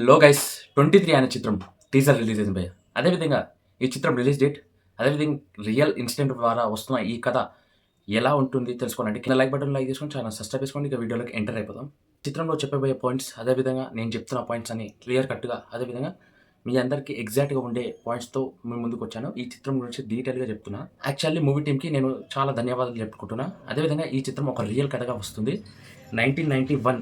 Hello guys 23 అనే చిత్రం teaser release అయింది భయ్య. అదేవిధంగా ఈ చిత్రం రిలీజ్ డేట్, అదేవిధంగా రియల్ ఇన్సిడెంట్ ద్వారా వస్తున్న ఈ కథ ఎలా ఉంటుంది తెలుసుకోవాలంటే కింద లైక్ బటన్ లైక్ చేసుకొని ఛానల్ సబ్స్క్రైబ్ చేసుకోండి. ఇక వీడియోలోకి ఎంటర్ అయిపోదాం. చిత్రంలో చెప్పబోయే పాయింట్స్, అదేవిధంగా నేను చెప్తున్న పాయింట్స్ అన్ని క్లియర్ కట్గా, అదేవిధంగా మీ అందరికీ ఎగ్జాక్ట్గా ఉండే పాయింట్స్తో మేము ముందుకు వచ్చాను. ఈ చిత్రం గురించి డీటెయిల్గా చెప్తున్నా. యాక్చువల్లీ మూవీ టీమ్కి నేను చాలా ధన్యవాదాలు చెప్పుకుంటున్నా. అదేవిధంగా ఈ చిత్రం ఒక రియల్ కథగా వస్తుంది. 1991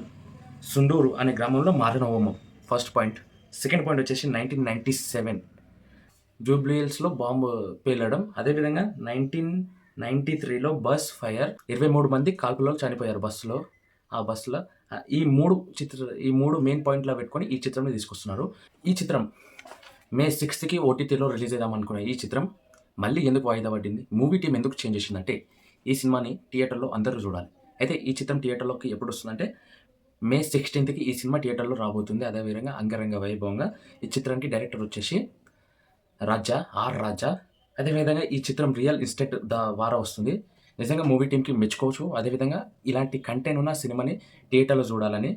సుండూరు అనే గ్రామంలో మారిన హోమం ఫస్ట్ పాయింట్. సెకండ్ పాయింట్ వచ్చేసి 1997 జూబ్లీహిల్స్లో బాంబు పేలడం. అదేవిధంగా 1993లో బస్ ఫైర్, 23 మంది కాల్పులలో చనిపోయారు బస్సులో. ఆ బస్సులో ఈ మూడు మెయిన్ పాయింట్లో పెట్టుకొని ఈ చిత్రాన్ని తీసుకొస్తున్నారు. ఈ చిత్రం మే 6కి ఓటీటీలో రిలీజ్ అవుదాం అనుకున్న ఈ చిత్రం మళ్ళీ ఎందుకు వాయిదా పడింది, మూవీ టీం ఎందుకు చేంజ్ చేసిందంటే ఈ సినిమాని థియేటర్లో అందరూ చూడాలి. అయితే ఈ చిత్రం థియేటర్లోకి ఎప్పుడు వస్తుందంటే మే 16కి ఈ సినిమా థియేటర్లో రాబోతుంది. అదేవిధంగా అంగరంగ వైభవంగా ఈ చిత్రానికి డైరెక్టర్ వచ్చేసి రాజా. అదేవిధంగా ఈ చిత్రం రియల్ ఇన్సిడెంట్ ద్వారా వస్తుంది. నిజంగా మూవీ టీంకి మెచ్చుకోవచ్చు. అదేవిధంగా ఇలాంటి కంటెంట్ ఉన్న సినిమాని థియేటర్లో చూడాలని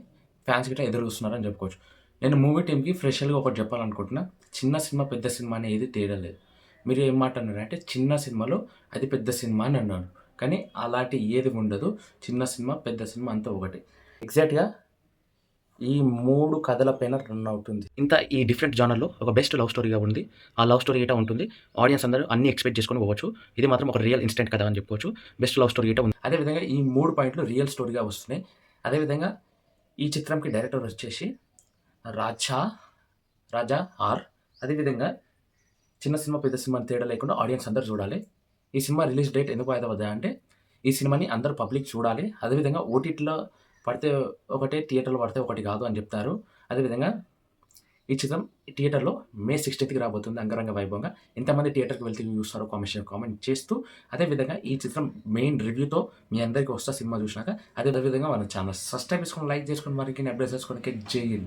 ఫ్యాన్స్ గిట్లా ఎదురు చూస్తున్నారని చెప్పుకోవచ్చు. నేను మూవీ టీంకి ఫ్రెషర్గా ఒకటి చెప్పాలనుకుంటున్నా. చిన్న సినిమా పెద్ద సినిమా అనేది తేడా లేదు. మీరు ఏం మాట అన్నారు అంటే చిన్న సినిమాలో అది పెద్ద సినిమా అని అన్నారు, కానీ అలాంటి ఏది ఉండదు. చిన్న సినిమా పెద్ద సినిమా అంతా ఒకటి. ఎగ్జాక్ట్గా ఈ 3 కథల పైన రన్ అవుతుంది. ఇంత ఈ డిఫరెంట్ జానర్లో ఒక బెస్ట్ లవ్ స్టోరీగా ఉంది. ఆ లవ్ స్టోరీ ఏటా ఉంటుంది. ఆడియన్స్ అందరూ అన్ని ఎక్స్పెక్ట్ చేసుకొని పోవచ్చు. ఇది మాత్రం ఒక రియల్ ఇన్సిడెంట్ కథ అని చెప్పుకోవచ్చు. బెస్ట్ లవ్ స్టోరీ ఏటా ఉంది. అదేవిధంగా ఈ 3 పాయింట్లు రియల్ స్టోరీగా వస్తున్నాయి. అదేవిధంగా ఈ చిత్రంకి డైరెక్టర్ వచ్చేసి రాజా ఆర్. అదేవిధంగా చిన్న సినిమా పెద్ద సినిమా తేడా లేకుండా ఆడియన్స్ అందరూ చూడాలి. ఈ సినిమా రిలీజ్ డేట్ ఎందుకు వాయిదా పడ్డా అంటే ఈ సినిమాని అందరూ పబ్లిక్ చూడాలి. అదేవిధంగా ఓటీటీలో పడితే ఒకటే, థియేటర్లో పడితే ఒకటి కాదు అని చెప్తారు. అదేవిధంగా ఈ చిత్రం థియేటర్లో మే 16కి రాబోతుంది అంగరంగ వైభవంగా. ఎంతమంది థియేటర్కి వెళ్తే చూస్తారో కామెంట్ చేస్తూ, అదేవిధంగా ఈ చిత్రం మెయిన్ రివ్యూతో మీ అందరికీ వస్తా సినిమా చూసినాక. అదేవిధంగా మన ఛానల్ సబ్స్క్రైబ్ చేసుకొని లైక్ చేసుకొని మరికి అప్డేట్ చేసుకోవడానికి జై హింద్.